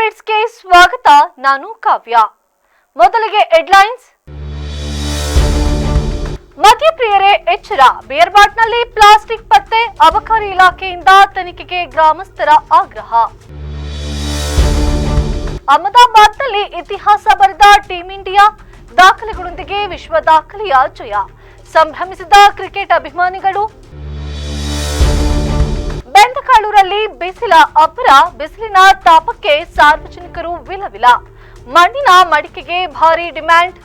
ಅಪ್ಡೇಟ್ಸ್ಗೆ ಸ್ವಾಗತ. ನಾನು ಕಾವ್ಯ. ಮೊದಲಿಗೆ ಹೆಡ್ಲೈನ್ಸ್. ಮದ್ಯಪ್ರಿಯರೇ ಎಚ್ಚರ, ಬಿಯರ್ ಬಾಟ್ನಲ್ಲಿ ಪ್ಲಾಸ್ಟಿಕ್ ಪತ್ತೆ, ಅಬಕಾರಿ ಇಲಾಖೆಯಿಂದ ತನಿಖೆಗೆ ಗ್ರಾಮಸ್ಥರ ಆಗ್ರಹ. ಅಹಮದಾಬಾದ್ನಲ್ಲಿ ಇತಿಹಾಸ ಬರೆದ ಟೀಂ ಇಂಡಿಯಾ, ದಾಖಲೆಗಳೊಂದಿಗೆ ವಿಶ್ವ ದಾಖಲೆಯ ಜಯ, ಸಂಭ್ರಮಿಸಿದ ಕ್ರಿಕೆಟ್ ಅಭಿಮಾನಿಗಳು. ಬೆಂದಕಾಳೂರಲ್ಲಿ ಬಿಸಿಲ ಅಬ್ಬರ, ಬಿಸಿಲಿನ ತಾಪಕ್ಕೆ ಸಾರ್ವಜನಿಕರು ವಿಲವಿಲ, ಮಣ್ಣಿನ ಮಡಿಕೆಗೆ ಭಾರಿ ಡಿಮ್ಯಾಂಡ್.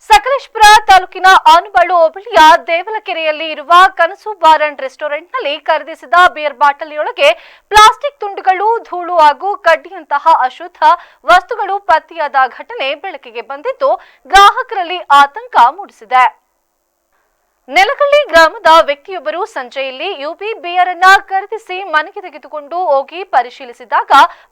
ಸಕಲೇಶಪುರ ತಾಲೂಕಿನ ಆನುಬಾಳು ಹೋಬಳಿಯ ದೇವಲಕೆರೆಯಲ್ಲಿ ಇರುವ ಕನಸು ಬಾರ್ ಅಂಡ್ ರೆಸ್ಟೋರೆಂಟ್ನಲ್ಲಿ ಖರೀದಿಸಿದ ಬಿಯರ್ ಬಾಟಲಿಯೊಳಗೆ ಪ್ಲಾಸ್ಟಿಕ್ ತುಂಡುಗಳು, ಧೂಳು ಹಾಗೂ ಕಡ್ಡಿಯಂತಹ ಅಶುದ್ಧ ವಸ್ತುಗಳು ಪತ್ತೆಯಾದ ಘಟನೆ ಬೆಳಕಿಗೆ ಬಂದಿದ್ದು ಗ್ರಾಹಕರಲ್ಲಿ ಆತಂಕ ಮೂಡಿಸಿದೆ. ನೆಲಗಳ್ಳಿ ಗ್ರಾಮದ ವ್ಯಕ್ತಿಯೊಬ್ಬರು ಸಂಜೆಯಲ್ಲಿ ಯುಬಿ ಬಿಯರ್ ಅನ್ನ ಖರೀದಿಸಿ ಮನೆಗೆ ತೆಗೆದುಕೊಂಡು ಹೋಗಿ ಪರಿಶೀಲಿಸಿದಾಗ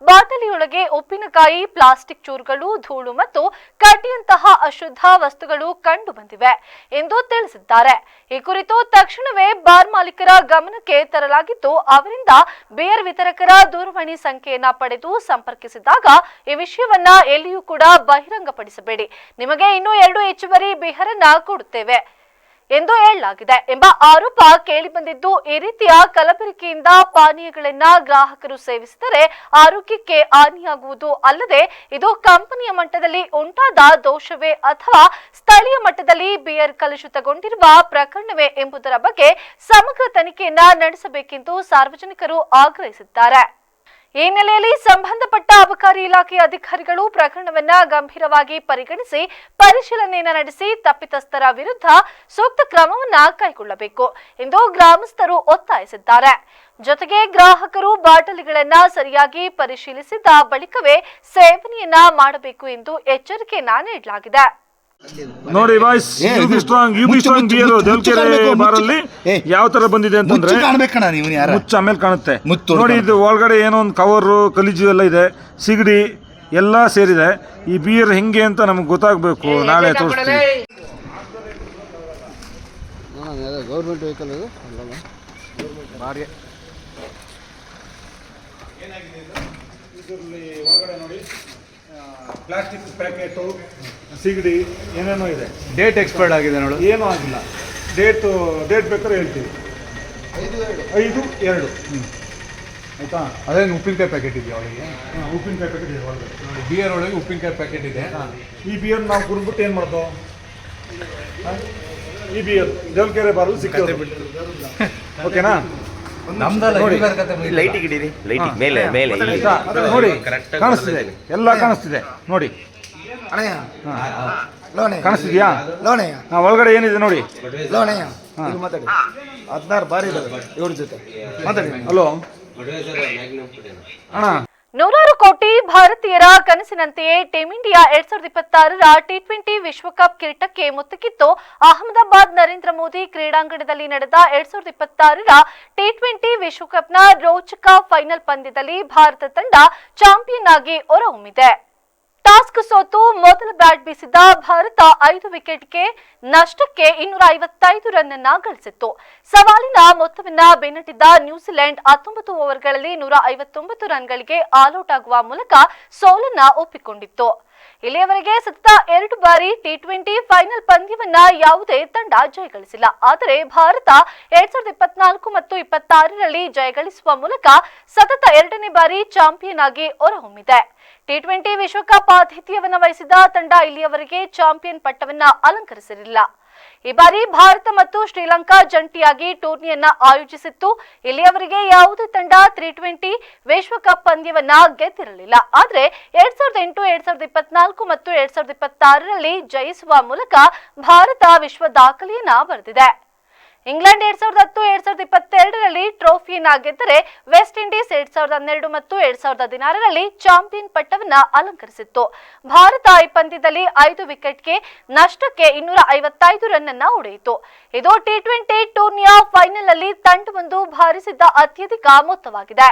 ಬಾಟಲಿಯೊಳಗೆ ಉಪ್ಪಿನಕಾಯಿ, ಪ್ಲಾಸ್ಟಿಕ್ ಚೂರುಗಳು, ಧೂಳು ಮತ್ತು ಕಡ್ಡಿಯಂತಹ ಅಶುದ್ಧ ವಸ್ತುಗಳು ಕಂಡು ಬಂದಿವೆ ಎಂದು ತಿಳಿಸಿದ್ದಾರೆ. ಈ ಕುರಿತು ತಕ್ಷಣವೇ ಬಾರ್ ಮಾಲೀಕರ ಗಮನಕ್ಕೆ ತರಲಾಗಿದ್ದು ಅವರಿಂದ ಬಿಯರ್ ವಿತರಕರ ದೂರವಾಣಿ ಸಂಖ್ಯೆಯನ್ನ ಪಡೆದು ಸಂಪರ್ಕಿಸಿದಾಗ ಈ ವಿಷಯವನ್ನ ಎಲ್ಲಿಯೂ ಕೂಡ ಬಹಿರಂಗಪಡಿಸಬೇಡಿ, ನಿಮಗೆ ಇನ್ನೂ 2 ಹೆಚ್ಚುವರಿ ಬಿಯರ್ ಅನ್ನ ಕೊಡುತ್ತೇವೆ ಎಂದು ಹೇಳಲಾಗಿದೆ ಎಂಬ ಆರೋಪ ಕೇಳಿಬಂದಿದ್ದು, ಈ ರೀತಿಯ ಕಲಬೆರಕೆಯಿಂದ ಪಾನೀಯಗಳನ್ನ ಗ್ರಾಹಕರು ಸೇವಿಸಿದರೆ ಆರೋಗ್ಯಕ್ಕೆ ಹಾನಿಯಾಗುವುದು ಅಲ್ಲದೆ ಇದು ಕಂಪನಿಯ ಮಟ್ಟದಲ್ಲಿ ಉಂಟಾದ ದೋಷವೇ ಅಥವಾ ಸ್ಥಳೀಯ ಮಟ್ಟದಲ್ಲಿ ಬಿಯರ್ ಕಲುಷಿತಗೊಂಡಿರುವ ಪ್ರಕರಣವೇ ಎಂಬುದರ ಬಗ್ಗೆ ಸಮಗ್ರ ತನಿಖೆಯನ್ನ ನಡೆಸಬೇಕೆಂದು ಸಾರ್ವಜನಿಕರು ಆಗ್ರಹಿಸಿದ್ದಾರೆ. ಈ ನೆಲೆಯಲ್ಲಿ ಸಂಬಂಧಪಟ್ಟ ಅಬಕಾರಿ ಇಲಾಖೆ ಅಧಿಕಾರಿಗಳು ಪ್ರಕರಣವನ್ನ ಗಂಭೀರವಾಗಿ ಪರಿಗಣಿಸಿ ಪರಿಶೀಲನೆಯನ್ನು ನಡೆಸಿ ತಪ್ಪಿತಸ್ಥರ ವಿರುದ್ಧ ಸೂಕ್ತ ಕ್ರಮವನ್ನ ಕೈಗೊಳ್ಳಬೇಕು ಎಂದು ಗ್ರಾಮಸ್ಥರು ಒತ್ತಾಯಿಸಿದ್ದಾರೆ. ಜೊತೆಗೆ ಗ್ರಾಹಕರು ಬಾಟಲಿಗಳನ್ನ ಸರಿಯಾಗಿ ಪರಿಶೀಲಿಸಿದ ಬಳಿಕವೇ ಸೇವನೆಯನ್ನ ಮಾಡಬೇಕು ಎಂದು ಎಚ್ಚರಿಕೆಯನ್ನ ನೀಡಲಾಗಿದೆ. ನೋಡಿ ಬಾಯ್ಸ್, ಯುಬಿ ಸ್ಟ್ರಾಂಗ್ ಬಿಯರ್ ದೇವಲಕೆರೆ ಬಾರಲ್ಲಿ ಯಾವ ತರ ಬಂದಿದೆ ಅಂತಂದ್ರೆ ಮುಚ್ಚ ಆಮೇಲೆ ಕಾಣುತ್ತೆ ನೋಡಿ. ಇದು ಒಳಗಡೆ ಏನೋ ಒಂದು ಕವರು, ಕಲಿಜು ಎಲ್ಲ ಇದೆ, ಸಿಗಡಿ ಎಲ್ಲ ಸೇರಿದೆ. ಈ ಬಿಯರ್ ಹೆಂಗೆ ಅಂತ ನಮ್ಗೆ ಗೊತ್ತಾಗಬೇಕು, ನಾಳೆ ತೋರಿಸ್ತೀವಿ. ಗೌರ್ಮೆಂಟ್ ವೆಹಿಕಲ್ ಇದು ಬಾಡಿಗೆ ಒಳಗಡೆ ನೋಡಿ ಪ್ಲಾಸ್ಟಿಕ್ ಪ್ಯಾಕೆಟು, ಸಿಗಡಿ ಏನೇನೋ ಇದೆ. ಡೇಟ್ ಎಕ್ಸ್ಪೈರ್ಡ್ ಆಗಿದೆ ನೋಡು. ಏನೂ ಆಗಿಲ್ಲ. ಡೇಟ್ ಬೇಕಾದ್ರೆ ಹೇಳ್ತೀವಿ. 5/2 ಆಯಿತಾ. ಅದೇ ಉಪ್ಪಿನಕಾಯಿ ಪ್ಯಾಕೆಟ್ ಇದೆಯಾ ಒಳಗೆ? ಉಪ್ಪಿನಕಾಯಿ ಪ್ಯಾಕೆಟ್ ಇದೆ ಒಳಗಡೆ ನೋಡಿ. ಬಿಯರ್ ಒಳಗೆ ಉಪ್ಪಿನಕಾಯಿ ಪ್ಯಾಕೆಟ್ ಇದೆ. ಈ ಬಿಯರ್ ನಾವು ಕುಡಿದ್ಬಿಟ್ಟು ಏನು ಮಾಡ್ದೋ, ಈ ಬಿಯರ್ ದೇವಲಕೆರೆ ಬಾರಲ್ಲಿ ಸಿಕ್ಕಿದೆ. ಓಕೆನಾ? ನೋಡಿ ಕಾಣಿಸ್ತಿದೆ, ಎಲ್ಲ ಕಾಣಿಸ್ತಿದೆ ನೋಡಿ. ಕಾಣಿಸ್ತಿದ್ಯಾ? ಒಳಗಡೆ ಏನಿದೆ ನೋಡಿ. 16 ಬಾರಿ ಇವ್ರ ಜೊತೆ ಮಾತಾಡಿ. ಹಲೋ ಅಣ್ಣ. 100 ಕೋಟಿ ಭಾರತೀಯರ ಕನಸಿನಂತೆಯೇ ಟೀಂ ಇಂಡಿಯಾ 2026ರ ಟಿ20 ವಿಶ್ವಕಪ್ ಕಿರೀಟಕ್ಕೆ ಮುತ್ತಿಕ್ಕಿತ್ತು. ಅಹಮದಾಬಾದ್ ನರೇಂದ್ರ ಮೋದಿ ಕ್ರೀಡಾಂಗಣದಲ್ಲಿ ನಡೆದ 2026ರ ಟಿ20 ವಿಶ್ವಕಪ್ನ ರೋಚಕ ಫೈನಲ್ ಪಂದ್ಯದಲ್ಲಿ ಭಾರತ ತಂಡ ಚಾಂಪಿಯನ್ ಆಗಿ ಹೊರಹೊಮ್ಮಿದೆ. ಟಾಸ್ ಸೋತು ಮೊದಲ ಬ್ಯಾಟ್ ಬೀಸಿದ ಭಾರತ 5 ವಿಕೆಟ್ಗೆ ನಷ್ಟಕ್ಕೆ 255 ರನ್ ಅನ್ನ ಗಳಿಸಿತ್ತು. ಸವಾಲಿನ ಮೊತ್ತವನ್ನ ಬೆನ್ನಟ್ಟಿದ್ದ ನ್ಯೂಜಿಲೆಂಡ್ 19 ಓವರ್ಗಳಲ್ಲಿ 159 ರನ್ಗಳಿಗೆ ಆಲ್ಔಟ್ ಆಗುವ ಮೂಲಕ ಸೋಲನ್ನ ಒಪ್ಪಿಕೊಂಡಿತ್ತು. ಇಲ್ಲಿಯವರೆಗೆ ಸತತ 2 ಬಾರಿ ಟಿ20 ಫೈನಲ್ ಪಂದ್ಯವನ್ನ ಯಾವುದೇ ತಂಡ ಜಯಗಳಿಸಿಲ್ಲ. ಆದರೆ ಭಾರತ 2024 ಮತ್ತು 2026ರಲ್ಲಿ ಜಯಗಳಿಸುವ ಮೂಲಕ ಸತತ 2ನೇ ಬಾರಿ ಚಾಂಪಿಯನ್ ಆಗಿ ಹೊರಹೊಮ್ಮಿದೆ. ಟಿ20 ವಿಶ್ವಕಪ್ ಆತಿಥ್ಯವನ್ನ ವಹಿಸಿದ ತಂಡ ಇಲ್ಲಿಯವರೆಗೆ ಚಾಂಪಿಯನ್ ಪಟ್ಟವನ್ನ ಅಲಂಕರಿಸಿರಲಿಲ್ಲ. ಈ ಬಾರಿ ಭಾರತ ಮತ್ತು ಶ್ರೀಲಂಕಾ ಜಂಟಿಯಾಗಿ ಟೂರ್ನಿಯನ್ನ ಆಯೋಜಿಸಿತ್ತು. ಇಲ್ಲಿಯವರೆಗೆ ಯಾವುದೇ ತಂಡ ಟಿ20 ವಿಶ್ವಕಪ್ ಪಂದ್ಯವನ್ನ ಗೆದ್ದಿರಲಿಲ್ಲ. ಆದರೆ 2008, 2024 ಮತ್ತು 2026ರಲ್ಲಿ ಜಯಿಸುವ ಮೂಲಕ ಭಾರತ ವಿಶ್ವ ದಾಖಲೆಯನ್ನ ಬರೆದಿದೆ. ಇಂಗ್ಲೆಂಡ್ 2010, 2022ರಲ್ಲಿ ಟ್ರೋಫಿಯನ್ನ ಗೆದ್ದರೆ ವೆಸ್ಟ್ ಇಂಡೀಸ್ 2012 ಮತ್ತು 2016ರಲ್ಲಿ ಚಾಂಪಿಯನ್ ಪಟ್ಟವನ್ನ ಅಲಂಕರಿಸಿತ್ತು. ಭಾರತ ಈ ಪಂದ್ಯದಲ್ಲಿ 5 ವಿಕೆಟ್ಗೆ ನಷ್ಟಕ್ಕೆ 255 ರನ್ ಅನ್ನ ಹೊಡೆಯಿತು. ಇದು ಟಿ20 ಟೂರ್ನಿಯ ಫೈನಲ್ ಅಲ್ಲಿ ತಂಡವೊಂದು ಬಾರಿಸಿದ್ದ ಅತ್ಯಧಿಕ ಮೊತ್ತವಾಗಿದೆ.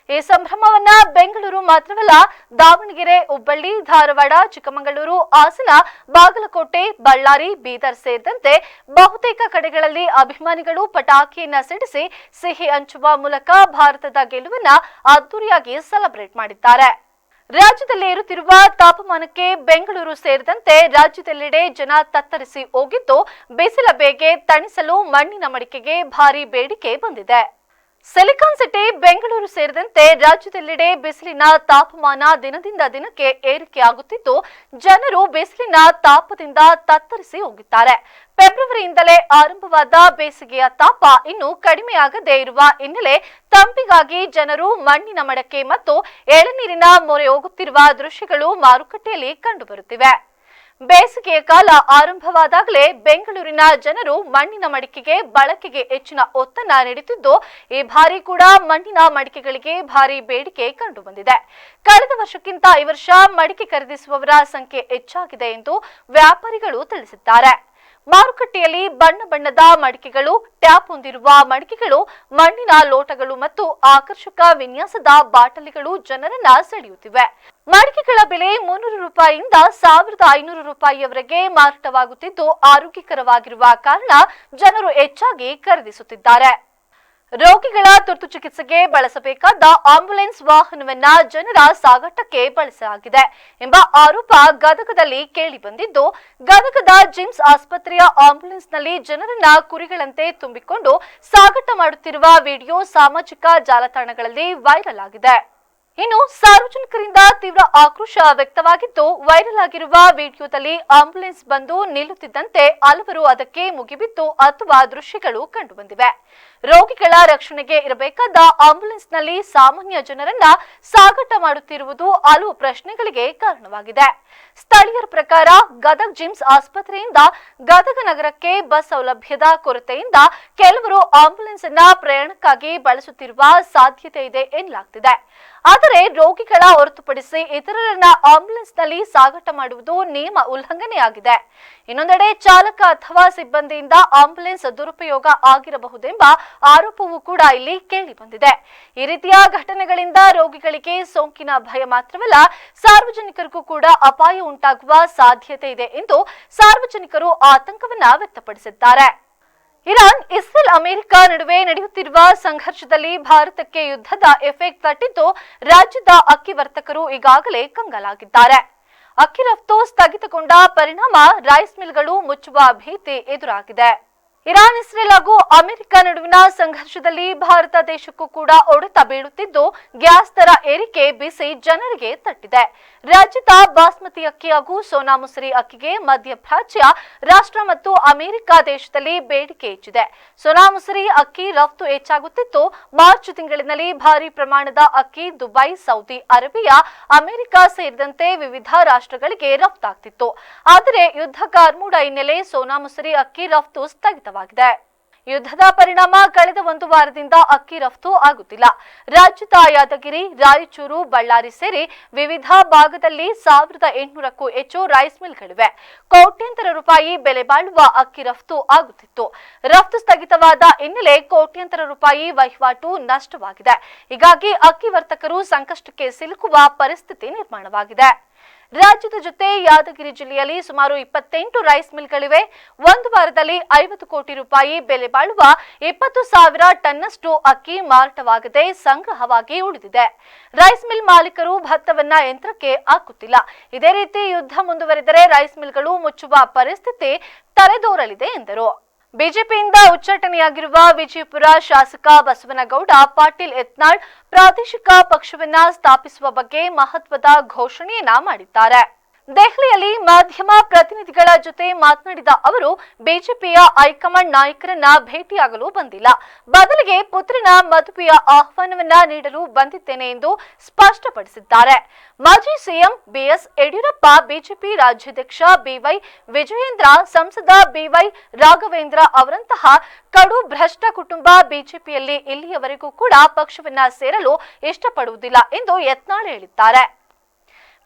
ಈ ಸಂಭ್ರಮವನ್ನ ಬೆಂಗಳೂರು ಮಾತ್ರವಲ್ಲ, ದಾವಣಗೆರೆ, ಹುಬ್ಬಳ್ಳಿ, ಧಾರವಾಡ, ಚಿಕ್ಕಮಗಳೂರು, ಹಾಸನ, ಬಾಗಲಕೋಟೆ, ಬಳ್ಳಾರಿ, ಬೀದರ್ ಸೇರಿದಂತೆ ಬಹುತೇಕ ಕಡೆಗಳಲ್ಲಿ ಅಭಿಮಾನಿಗಳು ಪಟಾಕಿಯನ್ನ ಸಿಡಿಸಿ ಸಿಹಿ ಹಂಚುವ ಮೂಲಕ ಭಾರತದ ಗೆಲುವನ್ನ ಅದ್ದೂರಿಯಾಗಿ ಸೆಲೆಬ್ರೇಟ್ ಮಾಡಿದ್ದಾರೆ. ರಾಜ್ಯದಲ್ಲಿ ಏರುತ್ತಿರುವ ತಾಪಮಾನಕ್ಕೆ ಬೆಂಗಳೂರು ಸೇರಿದಂತೆ ರಾಜ್ಯದೆಲ್ಲೆಡೆ ಜನ ತತ್ತರಿಸಿ ಹೋಗಿದ್ದು, ಬಿಸಿಲ ಬೇಗೆ ತಣಿಸಲು ಮಣ್ಣಿನ ಮಡಿಕೆಗೆ ಭಾರಿ ಬೇಡಿಕೆ ಬಂದಿದೆ. ಸಿಲಿಕಾನ್ ಸಿಟಿ ಬೆಂಗಳೂರು ಸೇರಿದಂತೆ ರಾಜ್ಯದೆಲ್ಲೆಡೆ ಬಿಸಿಲಿನ ತಾಪಮಾನ ದಿನದಿಂದ ದಿನಕ್ಕೆ ಏರಿಕೆಯಾಗುತ್ತಿದ್ದು, ಜನರು ಬಿಸಿಲಿನ ತಾಪದಿಂದ ತತ್ತರಿಸಿ ಹೋಗಿದ್ದಾರೆ. ಫೆಬ್ರವರಿಯಿಂದಲೇ ಆರಂಭವಾದ ಬೇಸಿಗೆಯ ತಾಪ ಇನ್ನೂ ಕಡಿಮೆಯಾಗದೇ ಇರುವ ಹಿನ್ನೆಲೆ ತಂಪಿಗಾಗಿ ಜನರು ಮಣ್ಣಿನ ಮಡಕೆ ಮತ್ತು ಎಳನೀರಿನ ಮೊರೆ ಹೋಗುತ್ತಿರುವ ದೃಶ್ಯಗಳು ಮಾರುಕಟ್ಟೆಯಲ್ಲಿ ಕಂಡುಬರುತ್ತಿವೆ. ಬೇಸಿಗೆಯ ಕಾಲ ಆರಂಭವಾದಾಗಲೇ ಬೆಂಗಳೂರಿನ ಜನರು ಮಣ್ಣಿನ ಮಡಿಕೆಗೆ ಬಳಕೆಗೆ ಹೆಚ್ಚಿನ ಒತ್ತನ್ನ ನೀಡುತ್ತಿದ್ದು, ಈ ಬಾರಿ ಕೂಡ ಮಣ್ಣಿನ ಮಡಿಕೆಗಳಿಗೆ ಭಾರಿ ಬೇಡಿಕೆ ಕಂಡುಬಂದಿದೆ. ಕಳೆದ ವರ್ಷಕ್ಕಿಂತ ಈ ವರ್ಷ ಮಡಿಕೆ ಖರೀದಿಸುವವರ ಸಂಖ್ಯೆ ಹೆಚ್ಚಾಗಿದೆ ಎಂದು ವ್ಯಾಪಾರಿಗಳು ತಿಳಿಸಿದ್ದಾರೆ. ಮಾರುಕಟ್ಟೆಯಲ್ಲಿ ಬಣ್ಣ ಬಣ್ಣದ ಮಡಿಕೆಗಳು, ಟ್ಯಾಪ್ ಹೊಂದಿರುವ ಮಡಿಕೆಗಳು, ಮಣ್ಣಿನ ಲೋಟಗಳು ಮತ್ತು ಆಕರ್ಷಕ ವಿನ್ಯಾಸದ ಬಾಟಲಿಗಳು ಜನರನ್ನ ಸೆಳೆಯುತ್ತಿವೆ. ಮಡಿಕೆಗಳ ಬೆಲೆ 300 ರೂಪಾಯಿಯಿಂದ 1500 ರೂಪಾಯಿಯವರೆಗೆ ಮಾರಾಟವಾಗುತ್ತಿದ್ದು, ಆರೋಗ್ಯಕರವಾಗಿರುವ ಕಾರಣ ಜನರು ಹೆಚ್ಚಾಗಿ ಖರೀದಿಸುತ್ತಿದ್ದಾರೆ. ರೋಗಿಗಳ ತುರ್ತು ಚಿಕಿತ್ಸೆಗೆ ಬಳಸಬೇಕಾದ ಆಂಬ್ಯುಲೆನ್ಸ್ ವಾಹನವನ್ನ ಜನರ ಸಾಗಾಟಕ್ಕೆ ಬಳಸಲಾಗಿದೆ ಎಂಬ ಆರೋಪ ಗದಗದಲ್ಲಿ ಕೇಳಿಬಂದಿದ್ದು, ಗದಗದ ಜಿಮ್ಸ್ ಆಸ್ಪತ್ರೆಯ ಆಂಬ್ಯುಲೆನ್ಸ್ನಲ್ಲಿ ಜನರನ್ನ ಕುರಿಗಳಂತೆ ತುಂಬಿಕೊಂಡು ಸಾಗಾಟ ಮಾಡುತ್ತಿರುವ ವಿಡಿಯೋ ಸಾಮಾಜಿಕ ಜಾಲತಾಣಗಳಲ್ಲಿ ವೈರಲ್ ಆಗಿದೆ. ಇನ್ನು ಸಾರ್ವಜನಿಕರಿಂದ ತೀವ್ರ ಆಕ್ರೋಶ ವ್ಯಕ್ತವಾಗಿದ್ದು, ವೈರಲ್ ಆಗಿರುವ ವಿಡಿಯೋದಲ್ಲಿ ಆಂಬ್ಯುಲೆನ್ಸ್ ಬಂದು ನಿಲ್ಲುತ್ತಿದ್ದಂತೆ ಹಲವರು ಅದಕ್ಕೆ ಮುಗಿಬಿದ್ದು ಅಥವಾ ದೃಶ್ಯಗಳು ಕಂಡುಬಂದಿವೆ. ರೋಗಿಗಳ ರಕ್ಷಣೆಗೆ ಇರಬೇಕಾದ ಆಂಬ್ಯುಲೆನ್ಸ್ನಲ್ಲಿ ಸಾಮಾನ್ಯ ಜನರನ್ನ ಸಾಗಾಟ ಮಾಡುತ್ತಿರುವುದು ಹಲವು ಪ್ರಶ್ನೆಗಳಿಗೆ ಕಾರಣವಾಗಿದೆ. ಸ್ಥಳೀಯರ ಪ್ರಕಾರ ಗದಗ ಜಿಮ್ಸ್ ಆಸ್ಪತ್ರೆಯಿಂದ ಗದಗ ನಗರಕ್ಕೆ ಬಸ್ ಸೌಲಭ್ಯದ ಕೊರತೆಯಿಂದ ಕೆಲವರು ಆಂಬ್ಯುಲೆನ್ಸ್ ಅನ್ನ ಪ್ರಯಾಣಕ್ಕಾಗಿ ಬಳಸುತ್ತಿರುವ ಸಾಧ್ಯತೆ ಇದೆ ಎನ್ನಲಾಗ್ತಿದೆ. ಆದರೆ ರೋಗಿಗಳ ಹೊರತುಪಡಿಸಿ ಇತರರನ್ನ ಆಂಬ್ಯುಲೆನ್ಸ್ನಲ್ಲಿ ಸಾಗಾಟ ಮಾಡುವುದು ನಿಯಮ ಉಲ್ಲಂಘನೆಯಾಗಿದೆ. ಇನ್ನೊಂದೆಡೆ ಚಾಲಕ ಅಥವಾ ಸಿಬ್ಬಂದಿಯಿಂದ ಆಂಬ್ಯುಲೆನ್ಸ್ ದುರುಪಯೋಗ ಆಗಿರಬಹುದೆಂಬ ಆರೋಪವೂ ಕೂಡ ಇಲ್ಲಿ ಕೇಳಿ ಬಂದಿದೆ. ಈ ರೀತಿಯ ಘಟನೆಗಳಿಂದ ರೋಗಿಗಳಿಗೆ ಸೋಂಕಿನ ಭಯ ಮಾತ್ರವಲ್ಲ, ಸಾರ್ವಜನಿಕರಿಗೂ ಕೂಡ ಅಪಾಯ ಉಂಟಾಗುವ ಸಾಧ್ಯತೆ ಇದೆ ಎಂದು ಸಾರ್ವಜನಿಕರು ಆತಂಕವನ್ನ ವ್ಯಕ್ತಪಡಿಸಿದ್ದಾರೆ. ಇರಾನ್, ಇಸ್ರೇಲ್, ಅಮೆರಿಕ ನಡುವೆ ನಡೆಯುತ್ತಿರುವ ಸಂಘರ್ಷದಲ್ಲಿ ಭಾರತಕ್ಕೆ ಯುದ್ಧದ ಎಫೆಕ್ಟ್ ತಟ್ಟಿದ್ದು, ರಾಜ್ಯದ ಅಕ್ಕಿ ವರ್ತಕರು ಈಗಾಗಲೇ ಕಂಗಾಲಾಗಿದ್ದಾರೆ. ಅಕ್ಕಿ ರಫ್ತು ಸ್ಥಗಿತಗೊಂಡ ಪರಿಣಾಮ ರೈಸ್ ಮಿಲ್ಗಳು ಮುಚ್ಚುವ ಭೀತಿ ಎದುರಾಗಿದೆ. ಇರಾನ್, ಇಸ್ರೇಲ್ ಹಾಗೂ ಅಮೆರಿಕ ನಡುವಿನ ಸಂಘರ್ಷದಲ್ಲಿ ಭಾರತ ದೇಶಕ್ಕೂ ಕೂಡ ಹೊಡೆತ ಬೀಳುತ್ತಿದ್ದು, ಗ್ಯಾಸ್ ದರ ಏರಿಕೆ ಬಿಸಿ ಜನರಿಗೆ ತಟ್ಟಿದೆ. ರಾಜ್ಯದ ಬಾಸ್ಮತಿ ಅಕ್ಕಿ ಹಾಗೂ ಸೋನಾ ಮಸೂರಿ ಅಕ್ಕಿಗೆ ಮಧ್ಯಪ್ರಾಚ್ಯ ರಾಷ್ಟ್ರ ಮತ್ತು ಅಮೆರಿಕ ದೇಶದಲ್ಲಿ ಬೇಡಿಕೆ ಹೆಚ್ಚಿದೆ. ಸೋನಾ ಮಸೂರಿ ಅಕ್ಕಿ ರಫ್ತು ಹೆಚ್ಚಾಗುತ್ತಿತ್ತು. ಮಾರ್ಚ್ ತಿಂಗಳಿನಲ್ಲಿ ಭಾರಿ ಪ್ರಮಾಣದ ಅಕ್ಕಿ ದುಬೈ, ಸೌದಿ ಅರೇಬಿಯಾ, ಅಮೆರಿಕ ಸೇರಿದಂತೆ ವಿವಿಧ ರಾಷ್ಟ್ರಗಳಿಗೆ ರಫ್ತಾಗ್ತಿತ್ತು. ಆದರೆ ಯುದ್ಧ ಕಾರ್ಮೂಡ ಹಿನ್ನೆಲೆ ಸೋನಾ ಮಸೂರಿ ಅಕ್ಕಿ ರಫ್ತು ಸ್ಥಗಿತವಾಗಿದೆ. ಯುದ್ಧದ ಪರಿಣಾಮ ಕಳೆದ ಒಂದು ವಾರದಿಂದ ಅಕ್ಕಿ ರಫ್ತು ಆಗುತ್ತಿಲ್ಲ. ರಾಜ್ಯದ ಯಾದಗಿರಿ, ರಾಯಚೂರು, ಬಳ್ಳಾರಿ ಸೇರಿ ವಿವಿಧ ಭಾಗದಲ್ಲಿ 1800ಕ್ಕೂ ಹೆಚ್ಚು ರೈಸ್ ಮಿಲ್ಗಳಿವೆ. ಕೋಟ್ಯಂತರ ರೂಪಾಯಿ ಬೆಲೆ ಬಾಳುವ ಅಕ್ಕಿ ರಫ್ತು ಆಗುತ್ತಿತ್ತು. ರಫ್ತು ಸ್ಥಗಿತವಾದ ಹಿನ್ನೆಲೆ ಕೋಟ್ಯಂತರ ರೂಪಾಯಿ ವಹಿವಾಟು ನಷ್ಟವಾಗಿದೆ. ಹೀಗಾಗಿ ಅಕ್ಕಿ ವರ್ತಕರು ಸಂಕಷ್ಟಕ್ಕೆ ಸಿಲುಕುವ ಪರಿಸ್ಥಿತಿ ನಿರ್ಮಾಣವಾಗಿದೆ. ರಾಜ್ಯದ ಜೊತೆ ಯಾದಗಿರಿ ಜಿಲ್ಲೆಯಲ್ಲಿ ಸುಮಾರು 28 ರೈಸ್ ಮಿಲ್ಗಳಿವೆ. ಒಂದು ವಾರದಲ್ಲಿ 50 ಕೋಟಿ ರೂಪಾಯಿ ಬೆಲೆ ಬಾಳುವ 20,000 ಟನ್ನಷ್ಟು ಅಕ್ಕಿ ಮಾರಾಟವಾಗದೆ ಸಂಗ್ರಹವಾಗಿ ಉಳಿದಿದೆ. ರೈಸ್ ಮಿಲ್ ಮಾಲೀಕರು ಭತ್ತವನ್ನ ಯಂತ್ರಕ್ಕೆ ಹಾಕುತ್ತಿಲ್ಲ. ಇದೇ ರೀತಿ ಯುದ್ಧ ಮುಂದುವರಿದರೆ ರೈಸ್ ಮಿಲ್ಗಳು ಮುಚ್ಚುವ ಪರಿಸ್ಥಿತಿ ತಲೆದೋರಲಿದೆ ಎಂದರು. ಬಿಜೆಪಿಯಿಂದ ಉಚ್ಚಾಟನೆಯಾಗಿರುವ ವಿಜಯಪುರ ಶಾಸಕ ಬಸವನಗೌಡ ಪಾಟೀಲ್ ಯತ್ನಾಳ್ ಪ್ರಾದೇಶಿಕ ಪಕ್ಷವನ್ನ ಸ್ಥಾಪಿಸುವ ಬಗ್ಗೆ ಮಹತ್ವದ ಘೋಷಣೆಯನ್ನ ಮಾಡಿದ್ದಾರೆ. ದೆಹಲಿಯಲ್ಲಿ ಮಾಧ್ಯಮ ಪ್ರತಿನಿಧಿಗಳ ಜೊತೆ ಮಾತನಾಡಿದ ಅವರು, ಬಿಜೆಪಿಯ ಹೈಕಮಾಂಡ್ ನಾಯಕರನ್ನ ಭೇಟಿಯಾಗಲು ಬಂದಿಲ್ಲ, ಬದಲಿಗೆ ಪುತ್ರನ ಮದುವೆಯ ಆಹ್ವಾನವನ್ನ ನೀಡಲು ಬಂದಿದ್ದೇನೆ ಎಂದು ಸ್ಪಷ್ಟಪಡಿಸಿದ್ದಾರೆ. ಮಾಜಿ ಸಿಎಂ ಬಿಎಸ್ ಯಡಿಯೂರಪ್ಪ, ಬಿಜೆಪಿ ರಾಜ್ಯಾಧ್ಯಕ್ಷ ಬಿವೈ ವಿಜಯೇಂದ್ರ, ಸಂಸದ ಬಿವೈ ರಾಘವೇಂದ್ರ ಅವರಂತಹ ಕಡು ಭ್ರಷ್ಟ ಕುಟುಂಬ ಬಿಜೆಪಿಯಲ್ಲಿ ಇಲ್ಲಿಯವರೆಗೂ ಕೂಡ ಪಕ್ಷವನ್ನ ಸೇರಲು ಇಷ್ಟಪಡುವುದಿಲ್ಲ ಎಂದು ಯತ್ನಾಳ್ ಹೇಳಿದ್ದಾರೆ.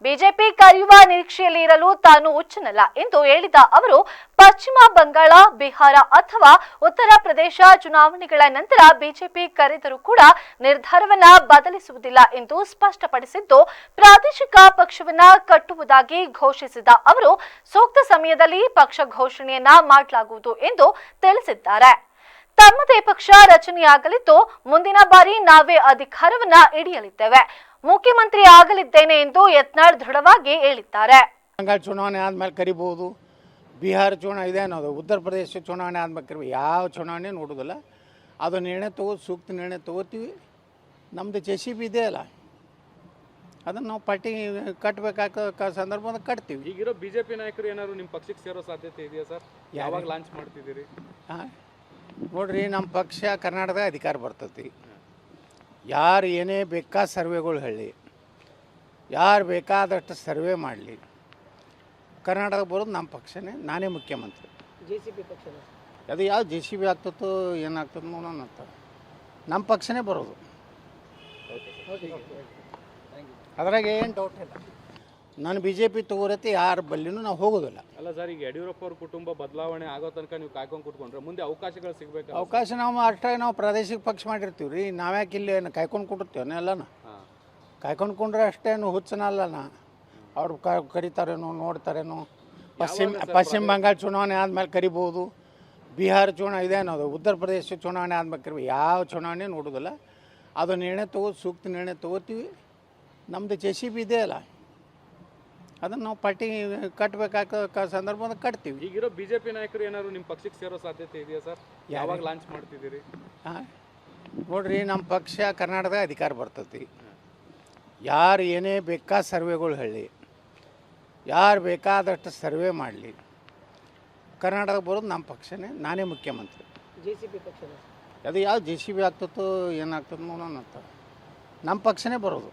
ಬಿಜೆಪಿ ಕರೆಯುವ ನಿರೀಕ್ಷೆಯಲ್ಲಿ ಇರಲು ತಾನು ಹುಚ್ಚನಲ್ಲ ಎಂದು ಹೇಳಿದ ಅವರು ಪಶ್ಚಿಮ ಬಂಗಾಳ, ಬಿಹಾರ ಅಥವಾ ಉತ್ತರ ಪ್ರದೇಶ ಚುನಾವಣೆಗಳ ನಂತರ ಬಿಜೆಪಿ ಕರೆದರೂ ಕೂಡ ನಿರ್ಧಾರವನ್ನ ಬದಲಿಸುವುದಿಲ್ಲ ಎಂದು ಸ್ಪಷ್ಟಪಡಿಸಿದ್ದು, ಪ್ರಾದೇಶಿಕ ಪಕ್ಷವನ್ನ ಕಟ್ಟುವುದಾಗಿ ಘೋಷಿಸಿದ ಅವರು ಸೂಕ್ತ ಸಮಯದಲ್ಲಿ ಪಕ್ಷ ಘೋಷಣೆಯನ್ನ ಮಾಡಲಾಗುವುದು ಎಂದು ತಿಳಿಸಿದ್ದಾರೆ. ತಮ್ಮದೇ ಪಕ್ಷ ರಚನೆಯಾಗಲಿದ್ದು ಮುಂದಿನ ಬಾರಿ ನಾವೇ ಅಧಿಕಾರವನ್ನ ಹಿಡಿಯಲಿದ್ದೇವೆ, ಮುಖ್ಯಮಂತ್ರಿ ಆಗಲಿದ್ದೇನೆ ಎಂದು ಯತ್ನಾಳ್ ದೃಢವಾಗಿ ಹೇಳಿದ್ದಾರೆ. ಬಂಗಾಳ ಚುನಾವಣೆ ಆದ್ಮೇಲೆ ಕರಿಬಹುದು, ಬಿಹಾರ ಚುನಾವಣೆ ಇದೆ ಅನ್ನೋದು, ಉತ್ತರ ಪ್ರದೇಶ ಚುನಾವಣೆ ಆದ್ಮೇಲೆ ಕರಿಬೋದು. ಯಾವ ಚುನಾವಣೆ ನೋಡೋದಿಲ್ಲ, ಅದು ನಿರ್ಣಯ ಸೂಕ್ತ ನಿರ್ಣಯ ತಗೋತೀವಿ. ನಮ್ಮದು JCB ಇದೆ ಅಲ್ಲ, ಅದನ್ನು ನಾವು ಪಾರ್ಟಿ ಕಟ್ಟಬೇಕಾದ ಸಂದರ್ಭ ಕಟ್ತೀವಿ. ಈಗಿರೋ ಬಿಜೆಪಿ ನಾಯಕರು ಏನಾದ್ರು ನಿಮ್ಮ ಪಕ್ಷಕ್ಕೆ ಸೇರೋ ಸಾಧ್ಯತೆ ಇದೆಯಾ ಸರ್? ಯಾವಾಗ ಲಾಂಚ್ ಮಾಡ್ತಿದ್ದೀರಿ? ಹಾಂ ನೋಡ್ರಿ, ನಮ್ಮ ಪಕ್ಷ ಕರ್ನಾಟಕದ ಅಧಿಕಾರ ಬರ್ತೈತಿ. ಯಾರು ಏನೇ ಬೇಕಾದ ಸರ್ವೆಗಳು ಹೇಳಿ, ಯಾರು ಬೇಕಾದಷ್ಟು ಸರ್ವೆ ಮಾಡಲಿ, ಕರ್ನಾಟಕ ಬರೋದು ನಮ್ಮ ಪಕ್ಷನೇ, ನಾನೇ ಮುಖ್ಯಮಂತ್ರಿ. JCB ಪಕ್ಷ ಅದು ಯಾವ JCB ಆಗ್ತದೋ ಏನಾಗ್ತದೆ ನೋಡೋಣ ಅಂತ, ನಮ್ಮ ಪಕ್ಷನೇ ಬರೋದು. ಅದ್ರಾಗ ಏನು ಡೌಟ್ ಇಲ್ಲ. ನಾನು BJP ತಗೋರತ್ತೆ ಯಾರ ಬಲ್ಲಿನೂ ನಾವು ಹೋಗೋದಿಲ್ಲ. ಅಲ್ಲ ಸರ್, ಈಗ ಯಡಿಯೂರಪ್ಪ ಅವ್ರ ಕುಟುಂಬ ಬದಲಾವಣೆ ಆಗೋ ತನಕ ನೀವು ಕಾಯ್ಕೊಂಡು ಕೂತ್ಕೊಂಡ್ರೆ ಮುಂದೆ ಅವಕಾಶಗಳು ಸಿಗಬೇಕು. ಅವಕಾಶ ನಾವು ಅಷ್ಟಾಗಿ ನಾವು ಪ್ರಾದೇಶಿಕ ಪಕ್ಷ ಮಾಡಿರ್ತೀವಿ ರೀ. ನಾವ್ಯಾಕೆ ಇಲ್ಲಿ ಕಾಯ್ಕೊಂಡು ಕೊಟ್ಟಿರ್ತೀವಿ ಎಲ್ಲನ ಕಾಯ್ಕೊಂಡು ಕೊಂಡ್ರೆ ಅಷ್ಟೇನು ಹುಚ್ಚನಲ್ಲ. ಅವ್ರು ಕರಿತಾರೇನೋ ನೋಡ್ತಾರೇನೋ. ಪಶ್ಚಿಮ ಬಂಗಾಳ ಚುನಾವಣೆ ಆದ್ಮೇಲೆ ಕರಿಬೋದು, ಬಿಹಾರ ಚುನಾವಣೆ ಇದೆ ಅನ್ನೋದು, ಉತ್ತರ ಪ್ರದೇಶ ಚುನಾವಣೆ ಆದ್ಮೇಲೆ ಕರಿಬೋದು. ಯಾವ ಚುನಾವಣೆ ನೋಡೋದಿಲ್ಲ, ಅದು ನಿರ್ಣಯ ಸೂಕ್ತ ನಿರ್ಣಯ ತಗೋತೀವಿ. ನಮ್ಮದು JCB ಇದೆ ಅಲ್ಲ, ಅದನ್ನು ನಾವು ಪಾರ್ಟಿ ಕಟ್ಟಬೇಕಾದ ಸಂದರ್ಭ ಕಟ್ತೀವಿ. ಈಗಿರೋ ಬಿಜೆಪಿ ನಾಯಕರು ಏನಾದ್ರು ನಿಮ್ಮ ಪಕ್ಷಕ್ಕೆ ಸೇರೋ ಸಾಧ್ಯತೆ ಇದೆಯಾ ಸರ್? ಯಾವಾಗ ಲಾಂಚ್ ಮಾಡ್ತಿದ್ದೀರಿ? ಹಾಂ ನೋಡ್ರಿ, ನಮ್ಮ ಪಕ್ಷ ಕರ್ನಾಟಕದ ಅಧಿಕಾರ ಬರ್ತೈತಿ. ಯಾರು ಏನೇ ಬೇಕಾದ ಸರ್ವೆಗಳು ಹೇಳಿ, ಯಾರು ಬೇಕಾದಷ್ಟು ಸರ್ವೆ ಮಾಡಲಿ, ಕರ್ನಾಟಕ ಬರೋದು ನಮ್ಮ ಪಕ್ಷನೇ, ನಾನೇ ಮುಖ್ಯಮಂತ್ರಿ. JCB ಪಕ್ಷ ಅದು ಯಾವ JCB ಆಗ್ತದೋ ಏನಾಗ್ತದೆ ನೋಡೋಣ ಅಂತ, ನಮ್ಮ ಪಕ್ಷನೇ ಬರೋದು.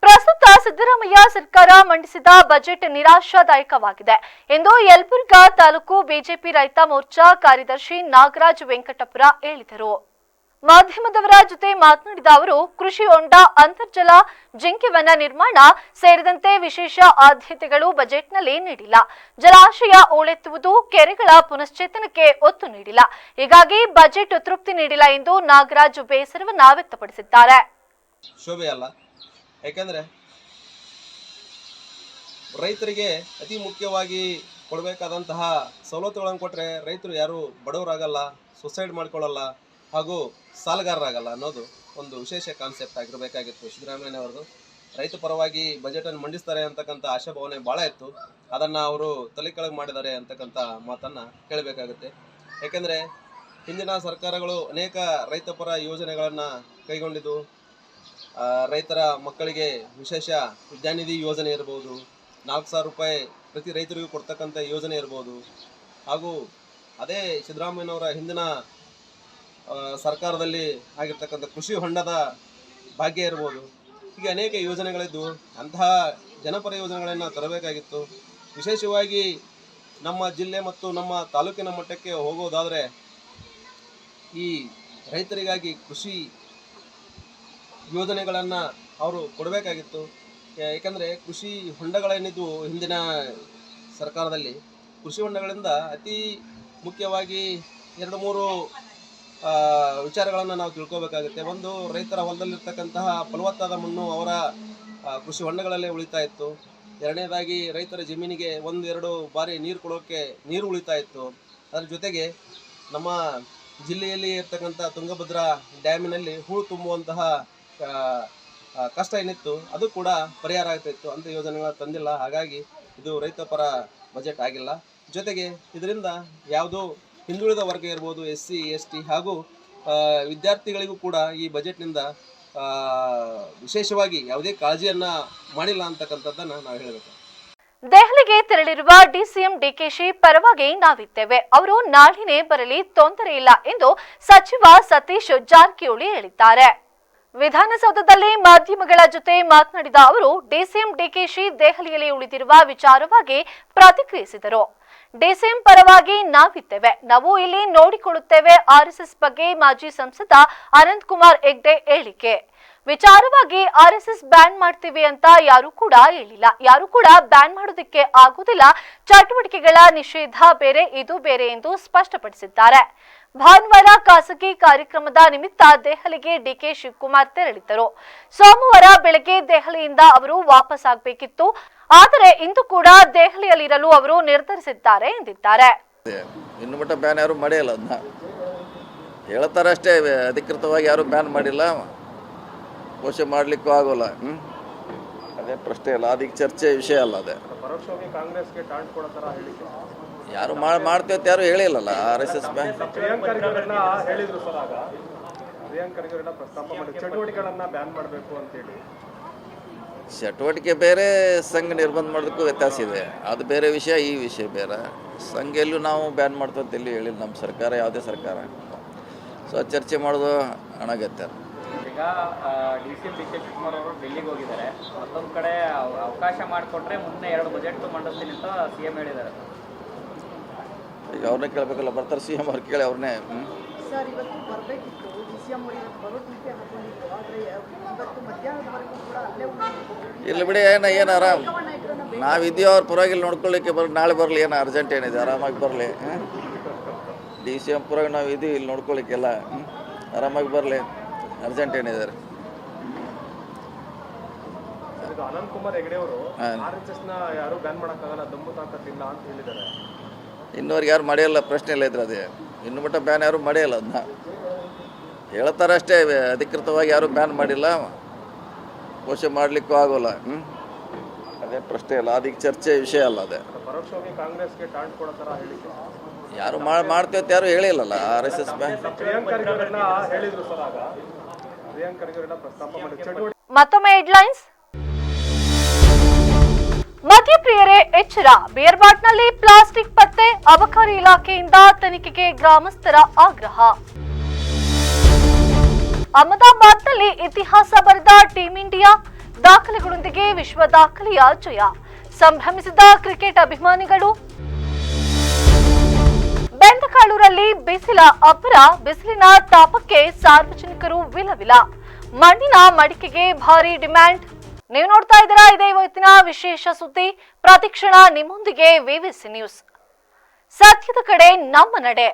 ಪ್ರಸ್ತುತ ಸಿದ್ದರಾಮಯ್ಯ ಸರ್ಕಾರ ಮಂಡಿಸಿದ ಬಜೆಟ್ ನಿರಾಶಾದಾಯಕವಾಗಿದೆ ಎಂದು ಯಲಬುರ್ಗಾ ತಾಲೂಕು ಬಿಜೆಪಿ ರೈತ ಮೋರ್ಚಾ ಕಾರ್ಯದರ್ಶಿ ನಾಗರಾಜ್ ವೆಂಕಟಪುರ ಹೇಳಿದರು. ಮಾಧ್ಯಮದವರ ಜೊತೆ ಮಾತನಾಡಿದ ಅವರು, ಕೃಷಿ ಹೊಂಡ, ಅಂತರ್ಜಲ, ಜಿಂಕೆವನ ನಿರ್ಮಾಣ ಸೇರಿದಂತೆ ವಿಶೇಷ ಆದ್ಯತೆಗಳು ಬಜೆಟ್ನಲ್ಲಿ ನೀಡಿಲ್ಲ. ಜಲಾಶಯ ಹೂಳೆತ್ತುವುದು, ಕೆರೆಗಳ ಪುನಶ್ಚೇತನಕ್ಕೆ ಒತ್ತು ನೀಡಿಲ್ಲ. ಹೀಗಾಗಿ ಬಜೆಟ್ ತೃಪ್ತಿ ನೀಡಿಲ್ಲ ಎಂದು ನಾಗರಾಜ್ ಬೇಸರವನ್ನ ವ್ಯಕ್ತಪಡಿಸಿದ್ದಾರೆ. ಶೋಭೆ ಅಲ್ಲ, ಯಾಕೆಂದರೆ ರೈತರಿಗೆ ಅತಿ ಮುಖ್ಯವಾಗಿ ಕೊಡಬೇಕಾದಂತಹ ಸವಲತ್ತುಗಳನ್ನು ಕೊಟ್ಟರೆ ರೈತರು ಯಾರು ಬಡವರಾಗಲ್ಲ, ಸುಸೈಡ್ ಮಾಡ್ಕೊಳ್ಳಲ್ಲ, ಹಾಗೂ ಸಾಲಗಾರರಾಗಲ್ಲ ಅನ್ನೋದು ಒಂದು ವಿಶೇಷ ಕಾನ್ಸೆಪ್ಟ್ ಆಗಿರಬೇಕಾಗಿತ್ತು ಸಿದ್ದರಾಮಯ್ಯನವರದು. ರೈತ ಪರವಾಗಿ ಬಜೆಟನ್ನು ಮಂಡಿಸ್ತಾರೆ ಅಂತಕ್ಕಂಥ ಆಶಾಭಾವನೆ ಭಾಳ ಇತ್ತು. ಅದನ್ನು ಅವರು ತಲೆ ಕೆಳಗೆ ಮಾಡಿದ್ದಾರೆ ಅಂತಕ್ಕಂಥ ಮಾತನ್ನು ಕೇಳಬೇಕಾಗುತ್ತೆ. ಯಾಕೆಂದರೆ ಹಿಂದಿನ ಸರ್ಕಾರಗಳು ಅನೇಕ ರೈತಪರ ಯೋಜನೆಗಳನ್ನು ಕೈಗೊಂಡಿದ್ದು, ರೈತರ ಮಕ್ಕಳಿಗೆ ವಿಶೇಷ ವಿದ್ಯಾನಿಧಿ ಯೋಜನೆ ಇರ್ಬೋದು, 4,000 ರೂಪಾಯಿ ಪ್ರತಿ ರೈತರಿಗೂ ಕೊಡ್ತಕ್ಕಂಥ ಯೋಜನೆ ಇರ್ಬೋದು, ಹಾಗೂ ಅದೇ ಸಿದ್ದರಾಮಯ್ಯನವರ ಹಿಂದಿನ ಸರ್ಕಾರದಲ್ಲಿ ಆಗಿರ್ತಕ್ಕಂಥ ಕೃಷಿ ಹೊಂಡದ ಭಾಗ್ಯ ಇರ್ಬೋದು. ಹೀಗೆ ಅನೇಕ ಯೋಜನೆಗಳಿದ್ದು ಅಂತಹ ಜನಪರ ಯೋಜನೆಗಳನ್ನು ತರಬೇಕಾಗಿತ್ತು. ವಿಶೇಷವಾಗಿ ನಮ್ಮ ಜಿಲ್ಲೆ ಮತ್ತು ನಮ್ಮ ತಾಲೂಕಿನ ಮಟ್ಟಕ್ಕೆ ಹೋಗೋದಾದರೆ ಈ ರೈತರಿಗಾಗಿ ಕೃಷಿ ಯೋಜನೆಗಳನ್ನು ಅವರು ಕೊಡಬೇಕಾಗಿತ್ತು. ಏಕೆಂದರೆ ಕೃಷಿ ಹೊಂಡಗಳೇನಿದ್ದು ಹಿಂದಿನ ಸರ್ಕಾರದಲ್ಲಿ ಕೃಷಿ ಹೊಂಡಗಳಿಂದ ಅತಿ ಮುಖ್ಯವಾಗಿ 2-3 ವಿಚಾರಗಳನ್ನು ನಾವು ತಿಳ್ಕೊಬೇಕಾಗುತ್ತೆ. ಒಂದು, ರೈತರ ಹೊಲದಲ್ಲಿರ್ತಕ್ಕಂತಹ ಫಲವತ್ತಾದ ಮಣ್ಣು ಅವರ ಕೃಷಿ ಹೊಂಡಗಳಲ್ಲೇ ಉಳಿತಾ ಇತ್ತು. ಎರಡನೇದಾಗಿ ರೈತರ ಜಮೀನಿಗೆ 1-2 ಬಾರಿ ನೀರು ಕೊಡೋಕ್ಕೆ ನೀರು ಉಳಿತಾ ಇತ್ತು. ಅದರ ಜೊತೆಗೆ ನಮ್ಮ ಜಿಲ್ಲೆಯಲ್ಲಿ ಇರ್ತಕ್ಕಂಥ ತುಂಗಭದ್ರಾ ಡ್ಯಾಮಿನಲ್ಲಿ ಹೂಳು ತುಂಬುವಂತಹ ಕಷ್ಟ ಏನಿತ್ತು ಅದು ಕೂಡ ಪರಿಹಾರ ಆಗ್ತಾಯಿತ್ತು. ಅಂಥ ಯೋಜನೆಗಳ ತಂದಿಲ್ಲ. ಹಾಗಾಗಿ ಇದು ರೈತ ಪರ ಬಜೆಟ್ ಆಗಿಲ್ಲ. ಜೊತೆಗೆ ಇದರಿಂದ ಯಾವುದೋ ಹಿಂದುಳಿದ ವರ್ಗ ಇರ್ಬೋದು, SC ST ಹಾಗೂ ವಿದ್ಯಾರ್ಥಿಗಳಿಗೂ ಕೂಡ ಈ ಬಜೆಟ್ನಿಂದ ವಿಶೇಷವಾಗಿ ಯಾವುದೇ ಕಾಳಜಿಯನ್ನು ಮಾಡಿಲ್ಲ ಅಂತಕ್ಕಂಥದ್ದನ್ನು ನಾವು ಹೇಳಬೇಕು. ದೆಹಲಿಗೆ ತೆರಳಿರುವ DCM DKಶಿ ಪರವಾಗಿ ನಾವಿದ್ದೇವೆ, ಅವರು ನಾಳಿನೇ ಬರಲಿ, ತೊಂದರೆ ಇಲ್ಲ ಎಂದು ಸಚಿವ ಸತೀಶ್ ಜಾರಕಿಹೊಳಿ ಹೇಳಿದ್ದಾರೆ. ವಿಧಾನಸೌಧದಲ್ಲಿ ಮಾಧ್ಯಮಗಳ ಜೊತೆ ಮಾತನಾಡಿದ ಅವರು DCM DKಶಿ ದೆಹಲಿಯಲ್ಲಿ ಉಳಿದಿರುವ ವಿಚಾರವಾಗಿ ಪ್ರತಿಕ್ರಿಯಿಸಿದರು. DCM ಪರವಾಗಿ ನಾವಿದ್ದೇವೆ, ನಾವು ಇಲ್ಲಿ ನೋಡಿಕೊಳ್ಳುತ್ತೇವೆ. RSS ಬಗ್ಗೆ ಮಾಜಿ ಸಂಸದ ಅನಂತ್ ಕುಮಾರ್ ಹೆಗ್ಡೆ ಹೇಳಿಕೆ. ವಿಚಾರವಾಗಿ RSS ಬ್ಯಾನ್ ಮಾಡ್ತೀವಿ ಅಂತ ಯಾರು ಕೂಡ ಹೇಳಿಲ್ಲ, ಯಾರು ಕೂಡ ಬ್ಯಾನ್ ಮಾಡೋದಕ್ಕೆ ಆಗುದಿಲ್ಲ. ಚಟುವಟಿಕೆಗಳ ನಿಷೇಧ ಬೇರೆ, ಇದು ಬೇರೆ ಎಂದು ಸ್ಪಷ್ಟಪಡಿಸಿದ್ದಾರೆ. ಭಾನುವಾರ ಖಾಸಗಿ ಕಾರ್ಯಕ್ರಮದ ನಿಮಿತ್ತ ದೆಹಲಿಗೆ DK ಶಿವಕುಮಾರ್ ತೆರಳಿದ್ದರು. ಸೋಮವಾರ ಬೆಳಗ್ಗೆ ದೆಹಲಿಯಿಂದ ಅವರು ವಾಪಸ್ ಆಗಬೇಕಿತ್ತು. ಆದರೆ ಇಂದು ಕೂಡ ದೆಹಲಿಯಲ್ಲಿರಲು ಅವರು ನಿರ್ಧರಿಸಿದ್ದಾರೆ ಎಂದಿದ್ದಾರೆ. ಇನ್ನು ಮಟ್ಟ ಬ್ಯಾನ್ ಯಾರು ಮಾಡಿಲ್ಲ, ಅದನ್ನ ಹೇಳ್ತಾರೆ ಅಷ್ಟೇ. ಅಧಿಕೃತವಾಗಿ ಯಾರು ಬ್ಯಾನ್ ಮಾಡಿಲ್ಲ, ಘೋಷಣೆ ಮಾಡಲಿಕ್ಕೂ ಆಗೋಲ್ಲ. ಅದೇ ಪ್ರಶ್ನೆ ಇಲ್ಲ, ಅದಕ್ಕೆ ಚರ್ಚೆ ವಿಷಯ ಅಲ್ಲ. ಅದೇ ಪರೋಕ್ಷವಾಗಿ ಕಾಂಗ್ರೆಸ್ಗೆ ಟಾಂಟ್ ಕೊಡೋ ಥರ ಹೇಳಿಕೆ ಯಾರು ಮಾಡ್ತೇವೆ ಅಂತ ಯಾರು ಹೇಳಿಲ್ಲಲ್ಲ. RSS ಬ್ಯಾನ್ ಹೇಳಿದ್ರು ಸರ್. ಆಗ ಪ್ರಿಯಾಂಕರ್ಗೆಲ್ಲ ಪ್ರಸ್ತಾಪ ಮಾಡಿ ಚಟುವಟಿಕೆಗಳನ್ನ ಬ್ಯಾನ್ ಮಾಡಬೇಕು ಅಂತೇಳಿ. ಚಟುವಟಿಕೆ ಬೇರೆ, ಸಂಘ ನಿರ್ಬಂಧ ಮಾಡೋದಕ್ಕೂ ವ್ಯತ್ಯಾಸ ಇದೆ. ಅದು ಬೇರೆ ವಿಷಯ, ಈ ವಿಷಯ ಬೇರೆ. ಸಂಘ ಎಲ್ಲೂ ನಾವು ಬ್ಯಾನ್ ಮಾಡ್ತೀವಿ ಅಂತ ಎಲ್ಲಿ ಹೇಳಿಲ್ಲ ನಮ್ಮ ಸರ್ಕಾರ, ಯಾವುದೇ ಸರ್ಕಾರ. ಸೊ ಚರ್ಚೆ ಮಾಡೋದು ಅನಗತ್ಯ. ಈಗ DCM DK ಶಿವಕುಮಾರ್ ಅವರು ಡೆಲ್ಲಿಗೆ ಹೋಗಿದ್ದಾರೆ. ಮತ್ತೊಂದು ಕಡೆ ಅವಕಾಶ ಮಾಡಿಕೊಟ್ರೆ ಮುಂದೆ 2 ಬಜೆಟ್ ಮಂಡಿಸ್ತೀನಿ ಅಂತ CM ಹೇಳಿದ್ದಾರೆ. ಈಗ ಅವ್ರನ್ನೇ ಕೇಳಬೇಕಲ್ಲ, ಬರ್ತಾರೆ CM ಅವ್ರು ಕೇಳಿ ಅವ್ರನ್ನೇ. ಸರ್, ಇವತ್ತು ಬರಬೇಕಿತ್ತು DCM ಅವರಿಗೆ ಬರೋ ಟೀಕೆ ಹಾಕೊಂಡಿದ್ರು. ಆದರೆ ಇವತ್ತು ಮಧ್ಯಾಹ್ನದವರೆಗೂ ಕೂಡ ಅಲ್ಲೇ ಇಲ್ಲಿ ಬಿಡಿ, ಏನು ಆರಾಮ್ ನಾವಿದ್ದೀವಿ. ಅವ್ರ ಪರವಾಗಿಲ್ಲ ನೋಡ್ಕೊಳ್ಳಿಕ್ಕೆ ನಾಳೆ ಬರಲಿ, ಏನು ಅರ್ಜೆಂಟ್ ಏನಿದೆ, ಆರಾಮಾಗಿ ಬರಲಿ. DCM ಪರವಾಗಿ ನಾವು ಇದೀವಿ, ಇಲ್ಲಿ ನೋಡ್ಕೊಳ್ಳಿಕ್ಕೆಲ್ಲ ಆರಾಮಾಗಿ ಬರಲಿ, ಅರ್ಜೆಂಟ್ ಏನಿದೆ. ಅನಂತ್ ಕುಮಾರ್ ಹೆಗಡೆ ಅವರು RSS ನ ಯಾರು ಬ್ಯಾನ್ ಮಾಡೋಕ್ಕಾಗಲ್ಲ, ದಮ್ಮು ತಾಕತ್ತಿಲ್ಲ ಅಂತ ಹೇಳಿದ್ದಾರೆ. ಇನ್ನೂವರೆಗೆ ಯಾರು ಮಾಡಿಲ್ಲ, ಪ್ರಶ್ನೆ ಇಲ್ಲ ಇದ್ರೆ. ಅದೇ ಇನ್ನು ಮಟ್ಟ ಬ್ಯಾನ್ ಯಾರು ಮಾಡಿಲ್ಲ, ಅದನ್ನ ಹೇಳ್ತಾರೆ ಅಷ್ಟೇ. ಅಧಿಕೃತವಾಗಿ ಯಾರು ಬ್ಯಾನ್ ಮಾಡಿಲ್ಲ, ಘೋಷಣೆ ಮಾಡಲಿಕ್ಕೂ ಆಗೋಲ್ಲ. ಅದೇ ಪ್ರಶ್ನೆ ಇಲ್ಲ, ಅದಕ್ಕೆ ಚರ್ಚೆ ವಿಷಯ ಅಲ್ಲ. ಅದೇ ಪರೋಕ್ಷವಾಗಿ ಕಾಂಗ್ರೆಸ್ಗೆ ಟಾಂಟ್ ಕೊಡೋ ಥರ ಹೇಳಿಕೆ ಯಾರು ಮಾಡ್ತೇವೆ ಅಂತ ಯಾರು ಹೇಳಿಲ್ಲಲ್ಲ. RSS ಬ್ಯಾನ್ ಪ್ರಿಯಾಂಕರ್ಗೆಲ್ಲ ಹೇಳಿದ್ರು ಸರ್. ಆಗ ಪ್ರಿಯಾಂಕರ್ಗೆಲ್ಲ ಪ್ರಸ್ತಾಪ ಮಾಡಿ ಚಟುವಟಿಕೆ. ಮತ್ತೊಮ್ಮೆ ಹೆಡ್ಲೈನ್ಸ್. ಮದ್ಯಪ್ರಿಯರೇ ಎಚ್ಚರ, ಬೇರ್ಬಾಟ್ನಲ್ಲಿ ಪ್ಲಾಸ್ಟಿಕ್ ಪತ್ತೆ, ಅಬಕಾರಿ ಇಲಾಖೆಯಿಂದ ತನಿಖೆಗೆ ಗ್ರಾಮಸ್ಥರ ಆಗ್ರಹ. ಅಹಮದಾಬಾದ್ನಲ್ಲಿ ಇತಿಹಾಸ ಬರೆದ ಟೀಂ ಇಂಡಿಯಾ, ದಾಖಲೆಗಳೊಂದಿಗೆ ವಿಶ್ವ ದಾಖಲೆಯ ಜಯ, ಸಂಭ್ರಮಿಸಿದ ಕ್ರಿಕೆಟ್ ಅಭಿಮಾನಿಗಳು. ಬೆಂದಕಾಳೂರಲ್ಲಿ ಬಿಸಿಲ ಅಬ್ಬರ, ಬಿಸಿಲಿನ ತಾಪಕ್ಕೆ ಸಾರ್ವಜನಿಕರು ವಿಲವಿಲ, ಮಣ್ಣಿನ ಮಡಿಕೆಗೆ ಭಾರಿ ಡಿಮ್ಯಾಂಡ್. ನೀವು ನೋಡ್ತಾ ಇದ್ದೀರಾ, ಇದೇ ಇವತ್ತಿನ ವಿಶೇಷ ಸುದ್ದಿ. ಪ್ರತಿಕ್ಷಣ ನಿಮ್ಮೊಂದಿಗೆ VVC ನ್ಯೂಸ್, ಸತ್ಯದ ಕಡೆ ನಮ್ಮ ನಡೆ.